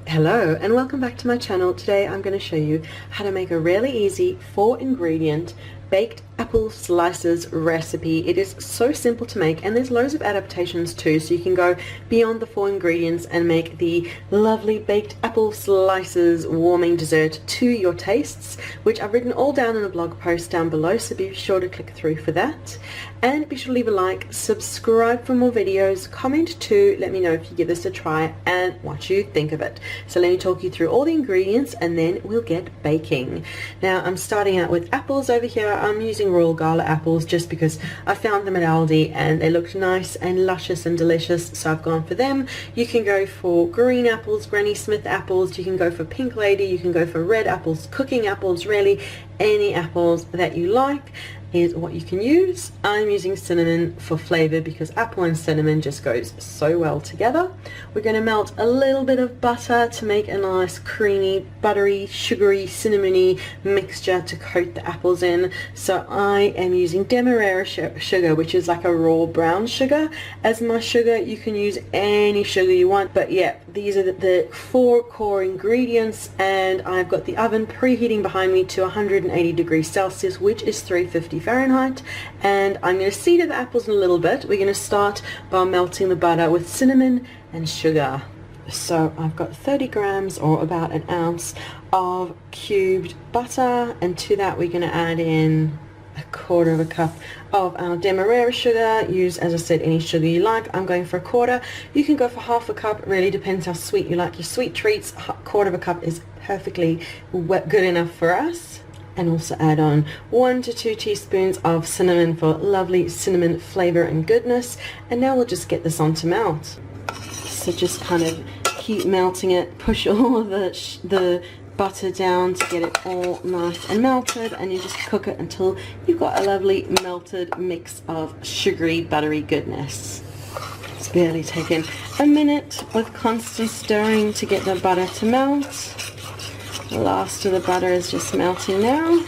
Hello and welcome back to my channel. Today I'm going to show you how to make a really easy 4-ingredient baked apple slices recipe. It is so simple to make and there's loads of adaptations too, so you can go beyond the 4 ingredients and make the lovely baked apple slices warming dessert to your tastes, which I've written all down in a blog post down below, so be sure to click through for that. And be sure to leave a like, subscribe for more videos, comment too, let me know if you give this a try and what you think of it. So let me talk you through all the ingredients and then we'll get baking. Now I'm starting out with apples over here. I'm using Royal Gala apples just because I found them at Aldi and they looked nice and luscious and delicious, so I've gone for them. You can go for green apples, Granny Smith apples, you can go for Pink Lady, you can go for red apples, cooking apples, really any apples that you like is what you can use. I'm using cinnamon for flavor because apple and cinnamon just goes so well together. We're going to melt a little bit of butter to make a nice creamy, buttery, sugary, cinnamony mixture to coat the apples in. So I am using Demerara sugar, which is like a raw brown sugar as my sugar. You can use any sugar you want, but yeah, these are the 4 core ingredients, and I've got the oven preheating behind me to 180 degrees Celsius, which is 350 Fahrenheit, and I'm going to seed the apples in a little bit. We're going to start by melting the butter with cinnamon and sugar. So I've got 30 grams or about an ounce of cubed butter, and to that we're going to add in 1/4 cup of our Demerara sugar. Use, as I said, any sugar you like. I'm going for 1/4. You can go for 1/2 cup. It really depends how sweet you like your sweet treats. 1/4 cup is perfectly good enough for us. And also add on 1 to 2 teaspoons of cinnamon for lovely cinnamon flavor and goodness. And now we'll just get this on to melt. So just kind of keep melting it, push all of the butter down to get it all nice and melted, and you just cook it until you've got a lovely melted mix of sugary buttery goodness. It's barely taken a minute with constant stirring to get the butter to melt. The last of the butter is just melting now.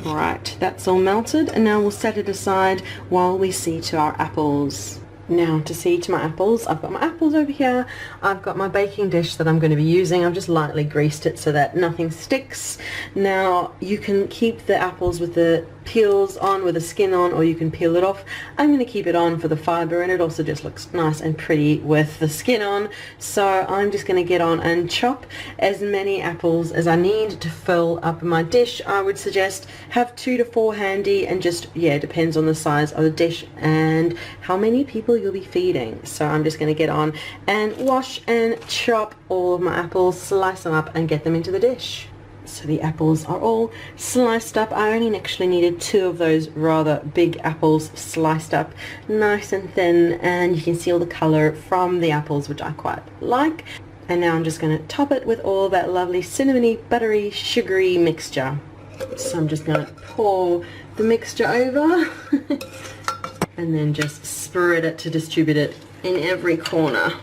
Alright, that's all melted, and now we'll set it aside while we see to our apples. Now to see to my apples, I've got my apples over here. I've got my baking dish that I'm going to be using. I've just lightly greased it so that nothing sticks. Now you can keep the apples with the peels on, with the skin on, or you can peel it off. I'm going to keep it on for the fiber, and it also just looks nice and pretty with the skin on. So I'm just going to get on and chop as many apples as I need to fill up my dish. I would suggest have 2 to 4 handy, and just, yeah, it depends on the size of the dish and how many people you'll be feeding. So I'm just going to get on and wash and chop all of my apples, slice them up and get them into the dish. So the apples are all sliced up. I only actually needed 2 of those rather big apples sliced up nice and thin, and you can see all the color from the apples, which I quite like. And now I'm just going to top it with all that lovely cinnamony, buttery, sugary mixture. So I'm just going to pour the mixture over and then just spread it to distribute it in every corner.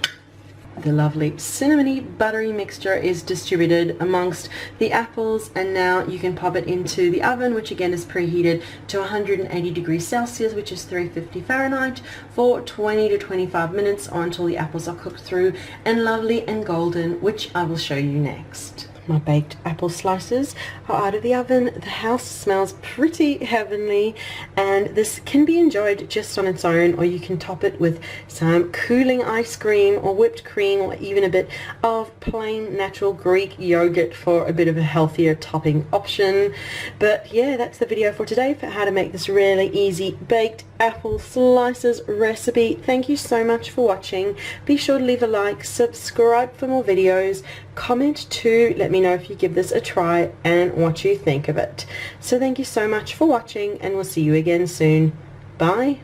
The lovely cinnamony buttery mixture is distributed amongst the apples, and now you can pop it into the oven, which again is preheated to 180 degrees Celsius, which is 350 Fahrenheit, for 20 to 25 minutes, or until the apples are cooked through and lovely and golden, which I will show you next. My baked apple slices are out of the oven. The house smells pretty heavenly, and this can be enjoyed just on its own, or you can top it with some cooling ice cream or whipped cream, or even a bit of plain natural Greek yogurt for a bit of a healthier topping option. But yeah, that's the video for today for how to make this really easy baked apple slices recipe. Thank you so much for watching. Be sure to leave a like, subscribe for more videos, comment too, let me know if you give this a try and what you think of it. So thank you so much for watching, and we'll see you again soon. Bye.